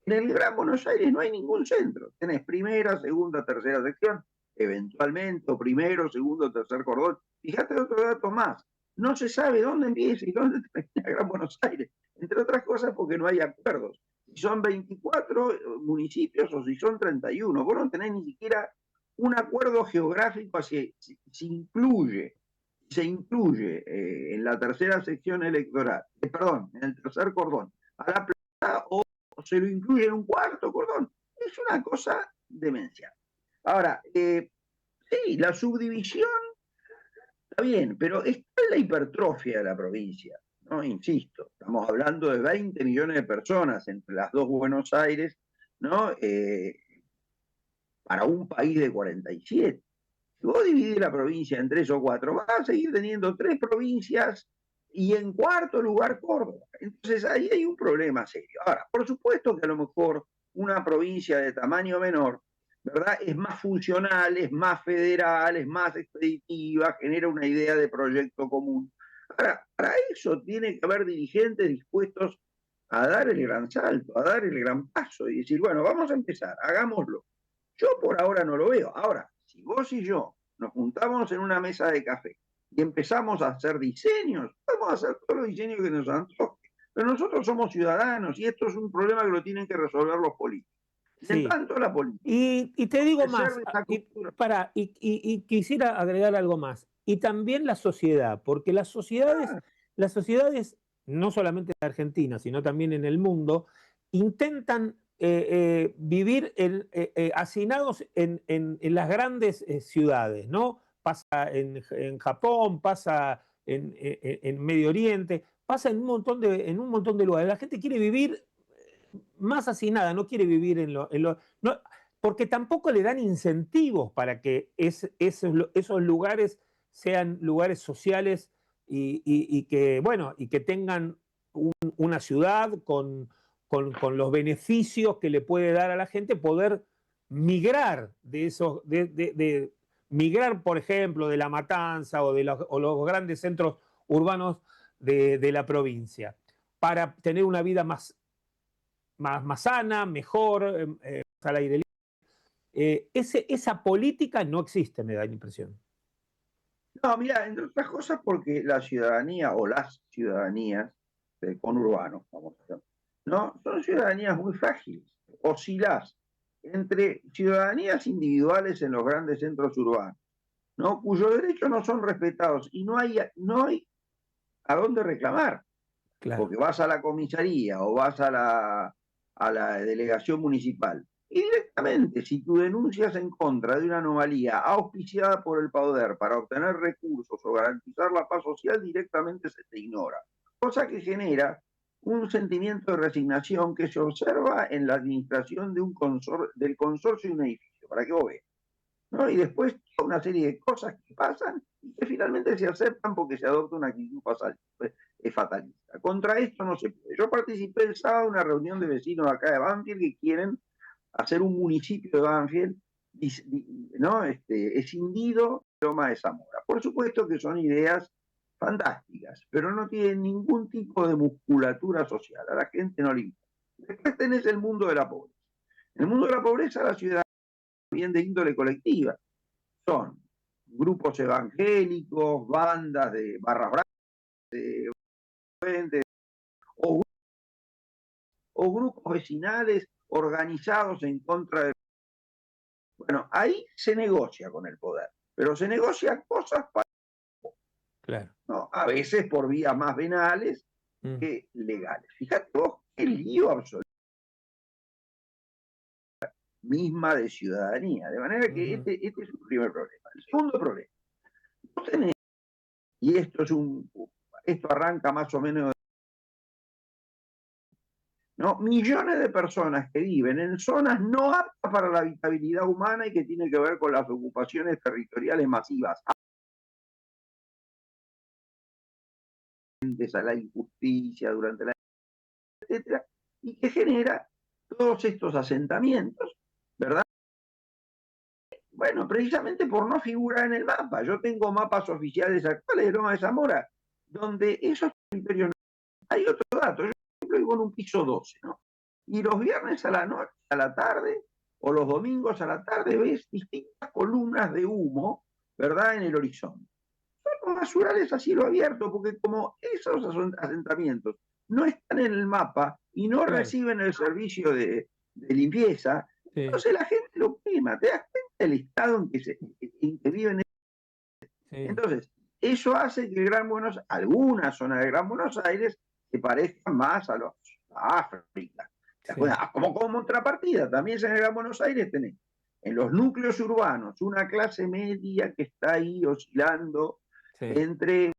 En el Gran Buenos Aires no hay ningún centro. Tenés primera, segunda, tercera sección, eventualmente, o primero, segundo, tercer cordón. Fíjate otro dato más: no se sabe dónde empieza y dónde termina Gran Buenos Aires, entre otras cosas porque no hay acuerdos. Si son 24 municipios o si son 31, vos no tenés ni siquiera un acuerdo geográfico si se incluye en la tercera sección electoral, perdón, en el tercer cordón, a La Plata, o se lo incluye en un cuarto cordón. Es una cosa demencial. Ahora, sí, la subdivisión está bien, pero está en la hipertrofia de la provincia, ¿no? Insisto, estamos hablando de 20 millones de personas entre las dos Buenos Aires, ¿no? Para un país de 47. Si vos dividís la provincia en 3 o 4, vas a seguir teniendo 3 provincias y en cuarto lugar Córdoba. Entonces ahí hay un problema serio. Ahora, por supuesto que a lo mejor una provincia de tamaño menor, ¿verdad?, es más funcional, es más federal, es más expeditiva, genera una idea de proyecto común. Ahora, para eso tiene que haber dirigentes dispuestos a dar el gran salto, a dar el gran paso y decir, bueno, vamos a empezar, hagámoslo. Yo por ahora no lo veo. Ahora, si vos y yo nos juntamos en una mesa de café y empezamos a hacer diseños, vamos a hacer todos los diseños que nos antoje. Pero nosotros somos ciudadanos y esto es un problema que lo tienen que resolver los políticos. Sí. En tanto la política. Y te digo más, Y y quisiera agregar algo más. Y también la sociedad, porque las sociedades, no solamente en Argentina, sino también en el mundo, intentan vivir hacinados en las grandes ciudades, ¿no? Pasa en Japón, pasa en Medio Oriente, pasa en un montón de lugares. La gente quiere vivir más hacinada, no quiere vivir no, porque tampoco le dan incentivos para que esos lugares sean lugares sociales y que, bueno, y que tengan una ciudad con los beneficios que le puede dar a la gente poder migrar migrar, por ejemplo, de La Matanza o los grandes centros urbanos de la provincia, para tener una vida más sana, mejor, al aire libre. Esa política no existe, me da la impresión. No, mira, entre otras cosas porque la ciudadanía o las ciudadanías conurbanos, vamos a decir, ¿no? Son ciudadanías muy frágiles. Oscilás entre ciudadanías individuales en los grandes centros urbanos, ¿no?, cuyos derechos no son respetados y no hay a dónde reclamar. Claro. Porque vas a la comisaría o vas a la delegación municipal y directamente, si tú denuncias en contra de una anomalía auspiciada por el poder para obtener recursos o garantizar la paz social, directamente se te ignora. Cosa que genera un sentimiento de resignación que se observa en la administración de del consorcio de un edificio, para que vos veas, ¿no? Y después una serie de cosas que pasan y que finalmente se aceptan porque se adopta una actitud fatalista. Contra esto no se puede. Yo participé el sábado en una reunión de vecinos acá de Banfield que quieren hacer un municipio de Banfield, ¿no?, escindido de Loma de Zamora. Por supuesto que son ideas fantásticas, pero no tienen ningún tipo de musculatura social. A la gente no le importa. Después tenés el mundo de la pobreza. En el mundo de la pobreza, la ciudad bien de índole colectiva. Son grupos evangélicos, bandas de barras bravas, o o grupos vecinales organizados en contra de... Bueno, ahí se negocia con el poder, pero se negocia cosas para... Claro. ¿no? A veces por vías más venales que legales. Fíjate vos qué lío absoluto misma de ciudadanía. De manera que este es un primer problema. El segundo problema, vos tenés, y esto arranca más o menos, ¿no? Millones de personas que viven en zonas no aptas para la habitabilidad humana y que tienen que ver con las ocupaciones territoriales masivas, a la injusticia durante la... etcétera, y que genera todos estos asentamientos, ¿verdad? Bueno, precisamente por no figurar en el mapa. Yo tengo mapas oficiales actuales de Loma de Zamora, donde esos territorios... Hay otro dato, yo por ejemplo vivo en un piso 12, ¿no? Y los viernes a la noche, a la tarde, o los domingos a la tarde, ves distintas columnas de humo, ¿verdad?, en el horizonte. Son los basurales a cielo abierto, porque como esos asentamientos no están en el mapa y no reciben el servicio de limpieza, entonces la gente lo quema. ¿Te das cuenta del estado en que viven? Entonces, eso hace que alguna zona de Gran Buenos Aires se parezca más a África. Como contrapartida, también en el Gran Buenos Aires tenés en los núcleos urbanos una clase media que está ahí oscilando entre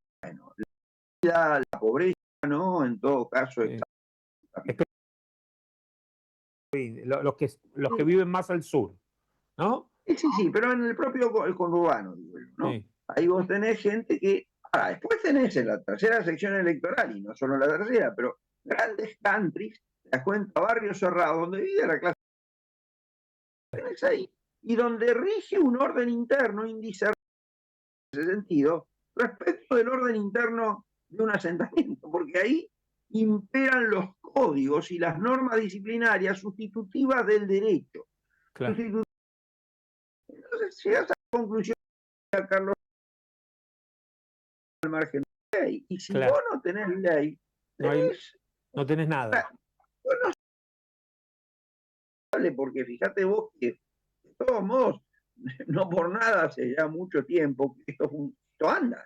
la pobreza, ¿no? En todo caso, los que viven más al sur, ¿no? Sí, pero en el propio conurbano, digo yo, ¿no? Ahí vos tenés gente que... Ahora, después tenés en la tercera sección electoral, y no solo la tercera, pero grandes countries, te das cuenta, barrios cerrados, donde vive la clase... Tenés ahí, y donde rige un orden interno indiscernible en ese sentido, respecto del orden interno de un asentamiento, porque ahí imperan los códigos y las normas disciplinarias sustitutivas del derecho. Claro. Entonces llegas a la conclusión, Carlos, al margen de ley. Y si vos no tenés ley, no tenés nada. Bueno, porque fíjate vos que, de todos modos, no por nada hace ya mucho tiempo que esto anda.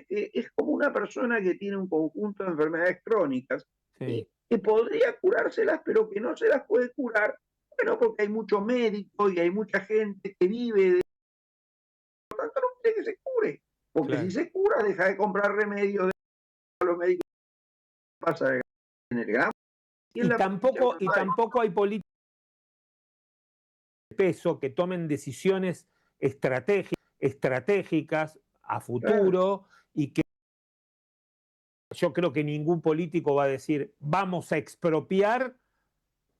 Es como una persona que tiene un conjunto de enfermedades crónicas y que podría curárselas, pero que no se las puede curar, bueno, porque hay muchos médicos y hay mucha gente que vive de... Por lo tanto, no quiere que se cure, porque si se cura, deja de comprar remedios de los médicos. Pasa en el gran... Y tampoco hay políticos de peso que tomen decisiones estratégicas a futuro y que yo creo que ningún político va a decir vamos a expropiar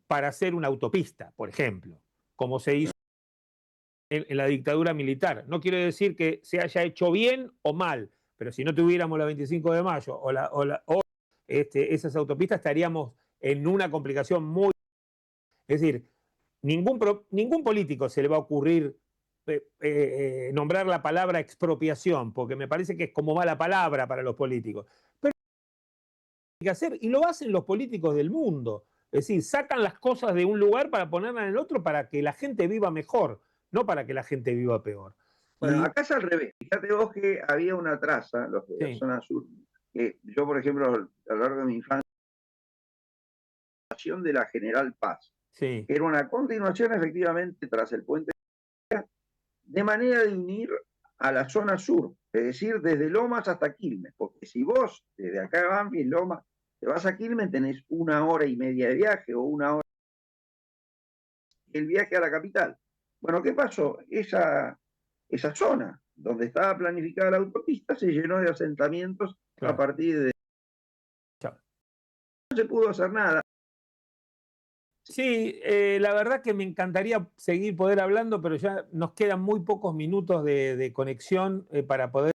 para hacer una autopista, por ejemplo, como se hizo en la dictadura militar. No quiero decir que se haya hecho bien o mal, pero si no tuviéramos la 25 de mayo o esas autopistas estaríamos en una complicación muy... Es decir, ningún político se le va a ocurrir nombrar la palabra expropiación, porque me parece que es como mala palabra para los políticos. Pero hay que hacer, y lo hacen los políticos del mundo. Es decir, sacan las cosas de un lugar para ponerlas en el otro para que la gente viva mejor, no para que la gente viva peor. Bueno, acá es al revés. Fíjate vos que había una traza, los de la zona sur, que yo, por ejemplo, a lo largo de mi infancia, de la General Paz, que era una continuación efectivamente tras el puente, de manera de unir a la zona sur, es decir, desde Lomas hasta Quilmes, porque si vos desde acá de Banfield, Lomas, te vas a Quilmes, tenés 1 hora y media de viaje o 1 hora el viaje a la capital. Bueno, ¿qué pasó? Esa zona donde estaba planificada la autopista se llenó de asentamientos a partir de... No se pudo hacer nada. Sí, la verdad que me encantaría seguir poder hablando, pero ya nos quedan muy pocos minutos de conexión para poder...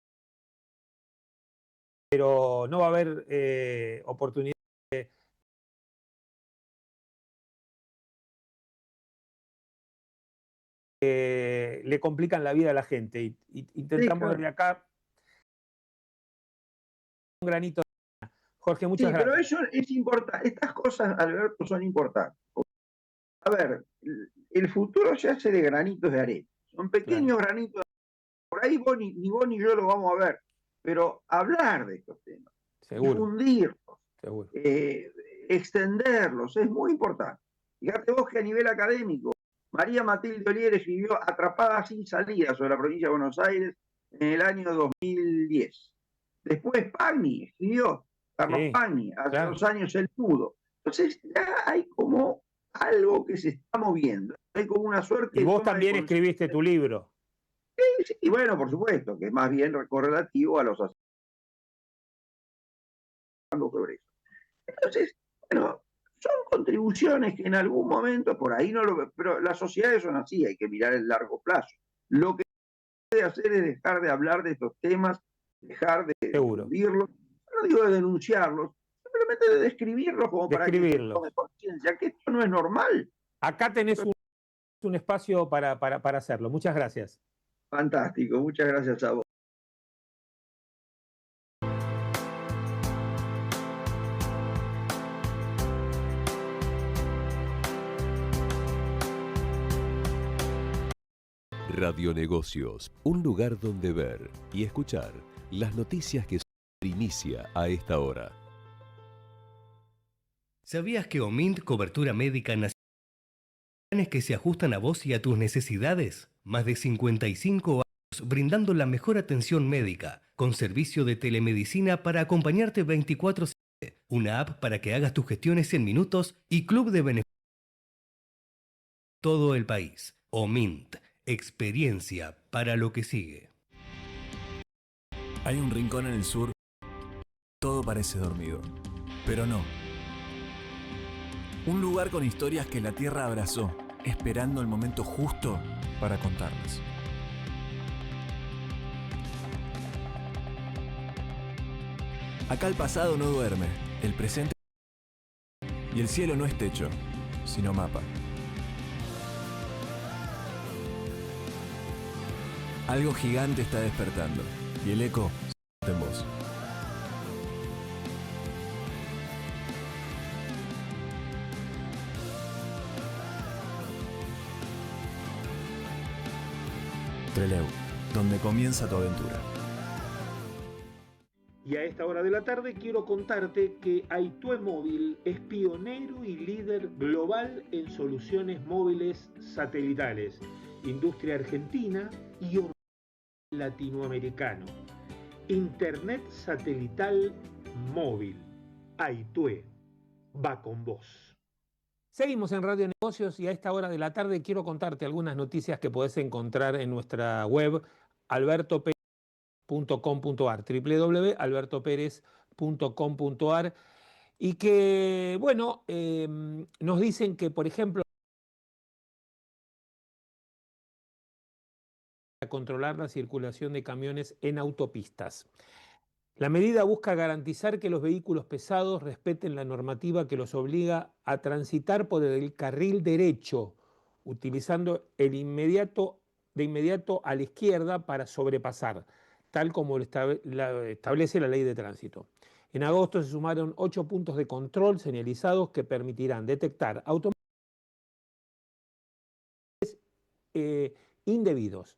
Pero no va a haber oportunidad le complican la vida a la gente. Y intentamos desde acá un granito Jorge, Sí, muchas pero gracias. eso es importante. Estas cosas, Alberto, son importantes. A ver, el futuro se hace de granitos de arena. Son pequeños granitos. Por ahí ni vos ni yo lo vamos a ver. Pero hablar de estos temas, Seguro, difundirlos, seguro. extenderlos, es muy importante. Fíjate vos que a nivel académico, María Matilde Olier escribió Atrapada sin salida sobre la provincia de Buenos Aires en el año 2010. Después Pagni escribió, Carlos Sí, Pagni, hace claro. 2 años El Mudo. Entonces ya hay como algo que se está moviendo, hay como una suerte Y de vos toma de también escribiste tu libro. conciencia. Y bueno, por supuesto, que es más bien correlativo a los progresos. Entonces, bueno, son contribuciones que en algún momento, por ahí no lo veo, pero las sociedades son así, hay que mirar el largo plazo. Lo que puede hacer es dejar de hablar de estos temas, dejar de Seguro. difundirlos, no digo de denunciarlos, simplemente de describirlos como para que se Describirlos. tome conciencia, que esto no es normal. Acá tenés un espacio para hacerlo. Muchas gracias. Fantástico, muchas gracias a vos. Radionegocios, un lugar donde ver y escuchar las noticias que son primicia a esta hora. ¿Sabías que OMINT Cobertura Médica Nacional planes que se ajustan a vos y a tus necesidades? Más de 55 años brindando la mejor atención médica, con servicio de telemedicina para acompañarte 24/7, una app para que hagas tus gestiones en minutos y club de beneficios todo el país. OMINT, experiencia para lo que sigue. Hay un rincón en el sur, todo parece dormido, pero no. Un lugar con historias que la tierra abrazó, esperando el momento justo para contarlas. Acá el pasado no duerme, el presente y el cielo no es techo, sino mapa. Algo gigante está despertando y el eco está en vos. Trelew, donde comienza tu aventura. Y a esta hora de la tarde quiero contarte que Aitue Móvil es pionero y líder global en soluciones móviles satelitales, industria argentina y latinoamericano. Internet satelital móvil. Aitue va con vos. Seguimos en Radio Negocios y a esta hora de la tarde quiero contarte algunas noticias que podés encontrar en nuestra web albertoperez.com.ar, www.albertoperez.com.ar, y que, bueno, nos dicen que, por ejemplo, para controlar la circulación de camiones en autopistas. La medida busca garantizar que los vehículos pesados respeten la normativa que los obliga a transitar por el carril derecho, utilizando de inmediato a la izquierda para sobrepasar, tal como lo establece la ley de tránsito. En agosto se sumaron 8 puntos de control señalizados que permitirán detectar automóviles indebidos.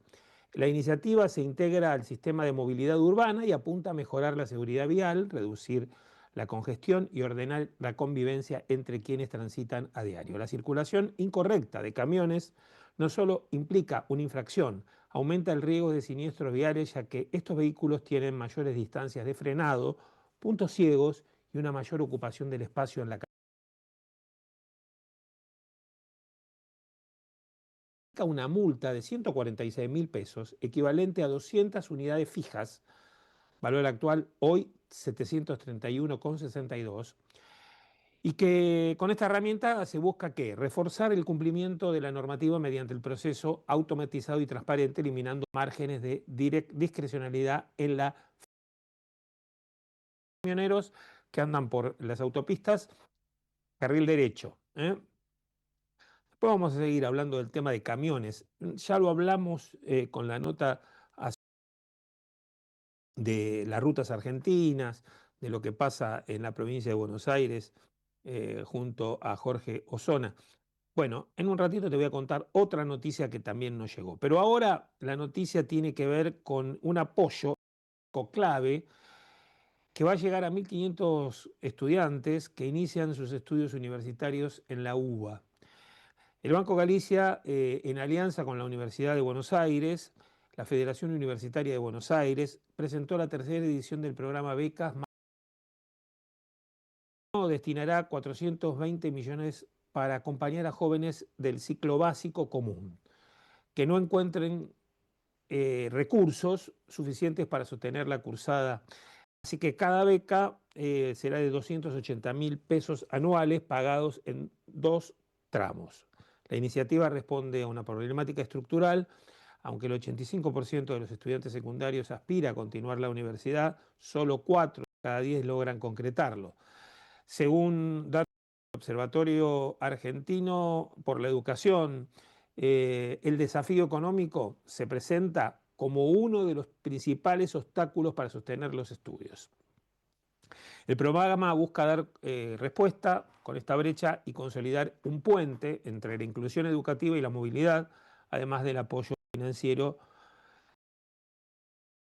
La iniciativa se integra al sistema de movilidad urbana y apunta a mejorar la seguridad vial, reducir la congestión y ordenar la convivencia entre quienes transitan a diario. La circulación incorrecta de camiones no solo implica una infracción, aumenta el riesgo de siniestros viales, ya que estos vehículos tienen mayores distancias de frenado, puntos ciegos y una mayor ocupación del espacio en la calle. Una multa de 146.000 pesos, equivalente a 200 unidades fijas, valor actual hoy 731,62, y que con esta herramienta se busca ¿qué? Reforzar el cumplimiento de la normativa mediante el proceso automatizado y transparente, eliminando márgenes de discrecionalidad en la camioneros que andan por las autopistas, carril derecho. Después vamos a seguir hablando del tema de camiones. Ya lo hablamos con la nota de las rutas argentinas, de lo que pasa en la provincia de Buenos Aires junto a Jorge Osona. Bueno, en un ratito te voy a contar otra noticia que también nos llegó. Pero ahora la noticia tiene que ver con un apoyo clave que va a llegar a 1.500 estudiantes que inician sus estudios universitarios en la UBA. El Banco Galicia, en alianza con la Universidad de Buenos Aires, la Federación Universitaria de Buenos Aires, presentó la tercera edición del programa Becas. Destinará 420 millones para acompañar a jóvenes del ciclo básico común, que no encuentren recursos suficientes para sostener la cursada. Así que cada beca será de 280.000 pesos anuales pagados en 2 tramos. La iniciativa responde a una problemática estructural. Aunque el 85% de los estudiantes secundarios aspira a continuar la universidad, solo 4 de cada 10 logran concretarlo. Según datos del Observatorio Argentino por la Educación, el desafío económico se presenta como uno de los principales obstáculos para sostener los estudios. El programa busca dar respuesta con esta brecha y consolidar un puente entre la inclusión educativa y la movilidad, además del apoyo financiero,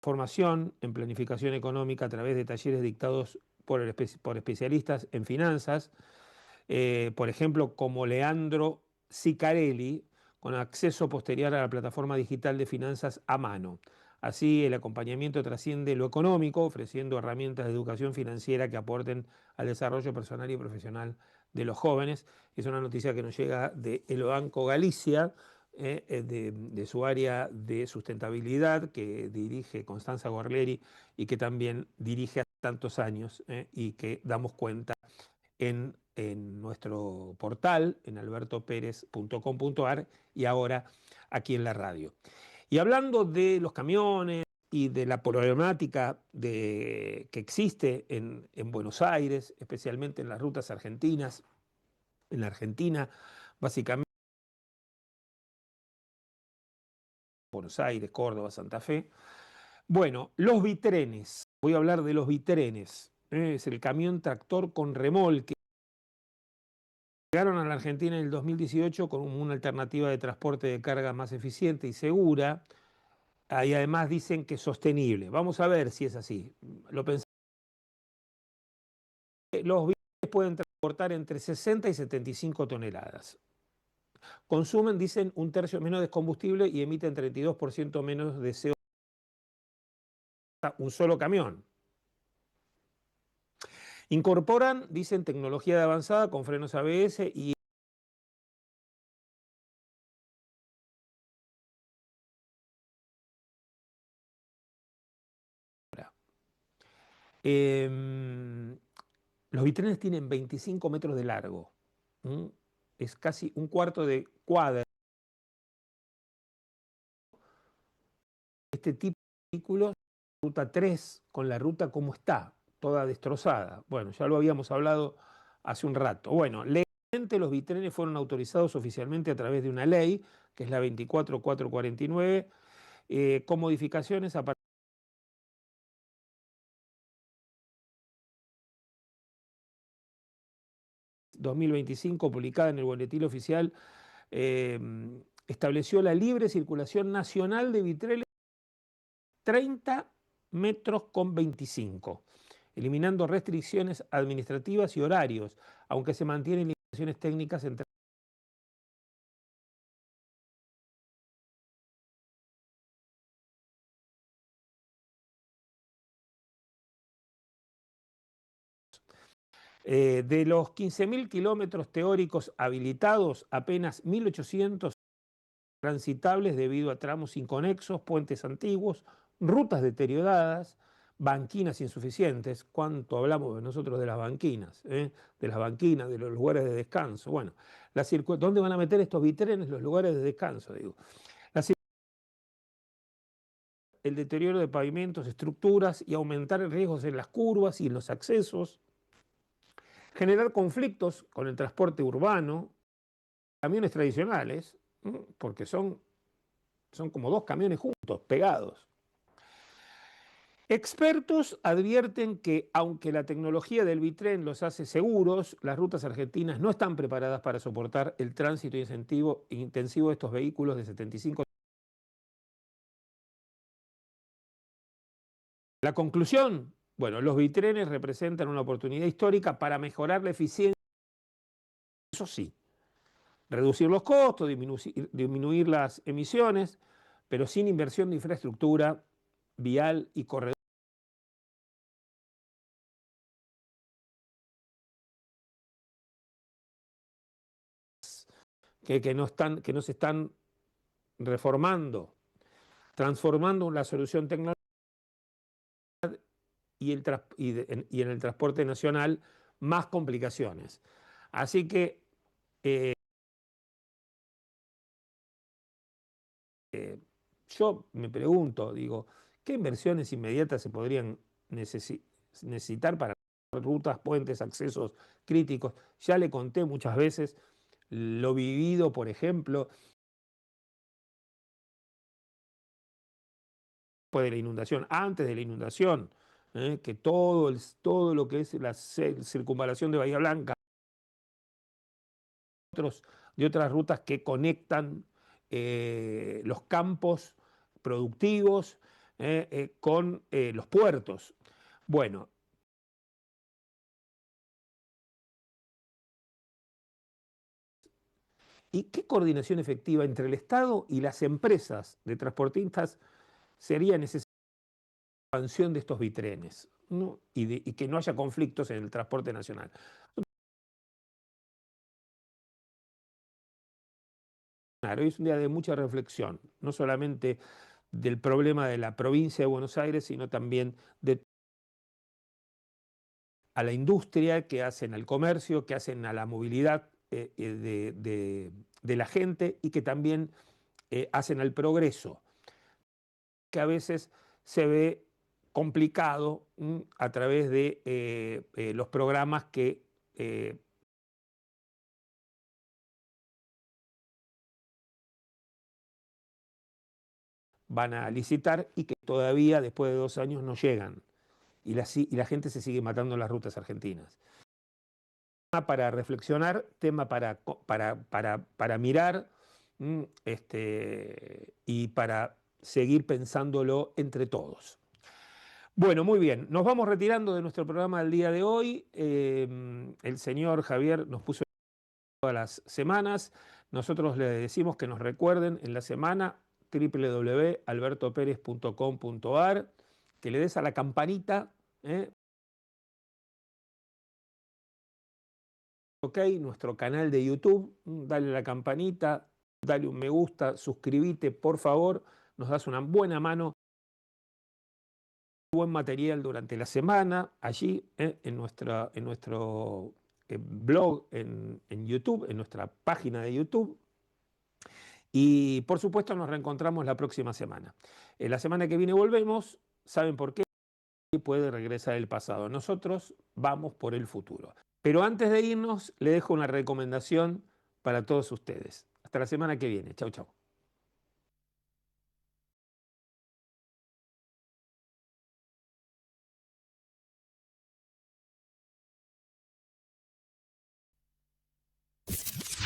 formación en planificación económica a través de talleres dictados por especialistas en finanzas, por ejemplo, como Leandro Sicarelli, con acceso posterior a la plataforma digital de finanzas a mano. Así, el acompañamiento trasciende lo económico, ofreciendo herramientas de educación financiera que aporten al desarrollo personal y profesional de los jóvenes. Es una noticia que nos llega del Banco Galicia, de su área de sustentabilidad, que dirige Constanza Gorleri y que también dirige hace tantos años, y que damos cuenta en nuestro portal, en albertoperez.com.ar, y ahora aquí en la radio. Y hablando de los camiones y de la problemática que existe en Buenos Aires, especialmente en las rutas argentinas, en la Argentina, básicamente Buenos Aires, Córdoba, Santa Fe. Bueno, los bitrenes, voy a hablar de los bitrenes, es el camión tractor con remolque. Llegaron a la Argentina en el 2018 con una alternativa de transporte de carga más eficiente y segura, y además dicen que sostenible. Vamos a ver si es así. Lo pensamos. Los bitrenes pueden transportar entre 60 y 75 toneladas. Consumen, dicen, 1/3 menos de combustible y emiten 32% menos de CO2. Un solo camión. Incorporan, dicen, tecnología de avanzada con frenos ABS y los bitrenes tienen 25 metros de largo. Es casi un cuarto de cuadra. Este tipo de vehículos, ruta 3, con la ruta como está, toda destrozada. Bueno, ya lo habíamos hablado hace un rato. Bueno, legalmente los bitrenes fueron autorizados oficialmente a través de una ley, que es la 24449, con modificaciones a partir 2025, publicada en el Boletín Oficial, estableció la libre circulación nacional de bitrenes 30 metros con 25, eliminando restricciones administrativas y horarios, aunque se mantienen limitaciones técnicas entre de los 15.000 kilómetros teóricos habilitados, apenas 1.800 transitables debido a tramos inconexos, puentes antiguos, rutas deterioradas, banquinas insuficientes. ¿Cuánto hablamos nosotros de las banquinas? De las banquinas, de los lugares de descanso. Bueno, ¿dónde van a meter estos bitrenes? Los lugares de descanso, digo. El deterioro de pavimentos, estructuras y aumentar riesgos en las curvas y en los accesos. Generar conflictos con el transporte urbano, camiones tradicionales, porque son como 2 camiones juntos, pegados. Expertos advierten que, aunque la tecnología del Bitren los hace seguros, las rutas argentinas no están preparadas para soportar el tránsito intensivo de estos vehículos de 75. La conclusión, bueno, los bitrenes representan una oportunidad histórica para mejorar la eficiencia, eso sí, reducir los costos, disminuir las emisiones, pero sin inversión de infraestructura vial y corredor. Que no se están reformando, transformando la solución tecnológica y en el transporte nacional más complicaciones. Así que yo me pregunto, digo, ¿qué inversiones inmediatas se podrían necesitar para rutas, puentes, accesos críticos? Ya le conté muchas veces lo vivido, por ejemplo, después de la inundación, antes de la inundación, que todo lo que es la circunvalación de Bahía Blanca, de otras rutas que conectan los campos productivos con los puertos. Bueno, ¿y qué coordinación efectiva entre el Estado y las empresas de transportistas sería necesaria para la expansión de estos bitrenes, ¿no? Y que no haya conflictos en el transporte nacional? Hoy es un día de mucha reflexión, no solamente del problema de la provincia de Buenos Aires, sino también a la industria, que hacen al comercio, que hacen a la movilidad de la gente y que también hacen al progreso, que a veces se ve complicado a través de los programas que van a licitar y que todavía después de 2 años no llegan. Y la gente se sigue matando en las rutas argentinas. Tema para reflexionar, tema para mirar y para seguir pensándolo entre todos. Bueno, muy bien, nos vamos retirando de nuestro programa del día de hoy. El señor Javier nos puso todas las semanas. Nosotros le decimos que nos recuerden en la semana www.albertoperez.com.ar, que le des a la campanita, ok, nuestro canal de YouTube, dale a la campanita, dale un me gusta, suscríbete, por favor, nos das una buena mano. Buen material durante la semana, allí en nuestro blog en YouTube, en nuestra página de YouTube. Y por supuesto nos reencontramos la próxima semana. La semana que viene volvemos, ¿saben por qué? Puede regresar el pasado. Nosotros vamos por el futuro. Pero antes de irnos, le dejo una recomendación para todos ustedes. Hasta la semana que viene. Chau, chau.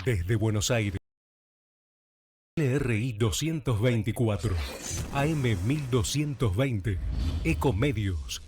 Desde Buenos Aires, LRI 224, AM 1220, Ecomedios.